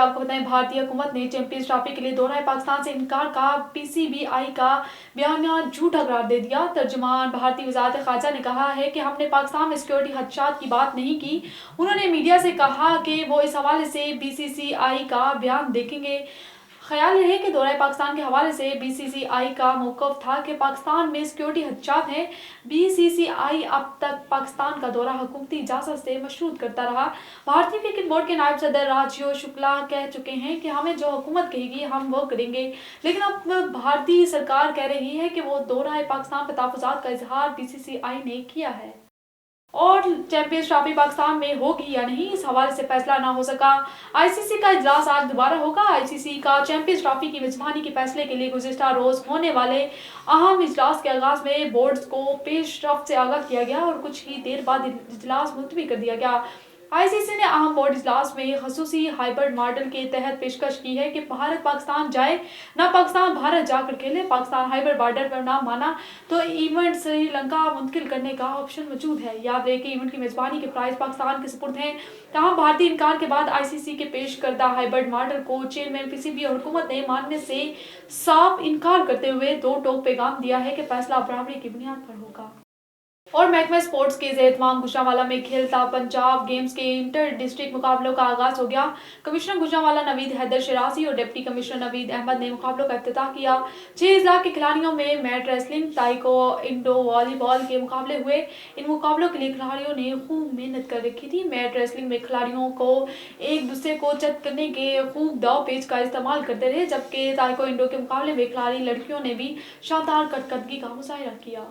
आपको बताएं, भारतीय हुकूमत ने चैंपियंस ट्रॉफी के लिए दौरा पाकिस्तान से इनकार का पीसीबीआई का बयानिया झूठा करार दे दिया। तर्जुमान भारतीय वज़ारत ख़ारजा ने कहा है कि हमने पाकिस्तान में सिक्योरिटी खदशात की बात नहीं की। उन्होंने मीडिया से कहा कि वो इस हवाले से बीसीसीआई का बयान देखेंगे। ख्याल है कि दौरा पाकिस्तान के हवाले से बीसीसीआई का मौक़िफ़ था कि पाकिस्तान में सिक्योरिटी खदशात हैं। बीसीसीआई अब तक पाकिस्तान का दौरा हुकूमती इजाज़त से मशरूत करता रहा। भारतीय क्रिकेट बोर्ड के नायब सदर राजीव शुक्ला कह चुके हैं कि हमें जो हुकूमत कहेगी हम वो करेंगे, लेकिन अब भारतीय सरकार कह रही है कि वो दौरा पाकिस्तान पर तहफ़्फ़ुज़ात का इजहार बीसीसीआई ने किया है और चैंपियंस ट्रॉफी पाकिस्तान में होगी या नहीं, इस हवाले से फैसला ना हो सका। आईसीसी का इजलास आज दोबारा होगा। आईसीसी का चैंपियंस ट्रॉफी की मेजबानी के फैसले के लिए गुज़िश्ता रोज़ होने वाले अहम इजलास के आगाज़ में बोर्ड्स को पेशरफ्त से आगाह किया गया और कुछ ही देर बाद इजलास मुलतवी कर दिया गया। आईसीसी ने अहम बोर्ड इजलास में खसूसी हाइब्रिड मॉडल के तहत पेशकश की है कि भारत पाकिस्तान जाए, ना पाकिस्तान भारत जाकर खेले। पाकिस्तान हाइब्रिड मॉडल पर ना माना तो इवेंट श्रीलंका मुंतकिल करने का ऑप्शन मौजूद है। याद रहे कि इवेंट की मेजबानी के प्राइज पाकिस्तान के सुपुर्द हैं। तमाम भारतीय इनकार के बाद आईसीसी के पेश करदा हाइब्रिड मॉडल को चेयरमैन पीसीबी और हुकूमत ने मानने से साफ इनकार करते हुए दो टोक पैगाम दिया है कि फैसला बराबरी की बुनियाद पर होगा। और महकमा स्पोर्ट्स के ज़ेर-ए-एहतमाम गुजरांवाला में खेलता पंजाब गेम्स के इंटर डिस्ट्रिक्ट मुकाबलों का आगाज़ हो गया। कमिश्नर गुजरांवाला नवीद हैदर शराजी और डिप्टी कमिश्नर नवीद अहमद ने मुकाबलों का इफ्तिताह किया। 6 अजला के खिलाड़ियों में मैट रेसलिंग, ताइको इंडो वॉलीबॉल के मुकाबले हुए। इन मुकाबलों के लिए खिलाड़ियों ने खूब मेहनत कर रखी थी। मैट रेसलिंग में खिलाड़ियों को एक दूसरे को चत करने के खूब दाव पेच का इस्तेमाल करते रहे, जबकि ताइको इंडो के मुकाबले में खिलाड़ी लड़कियों ने भी शानदार कारकर्दगी का मुजाहिरा किया।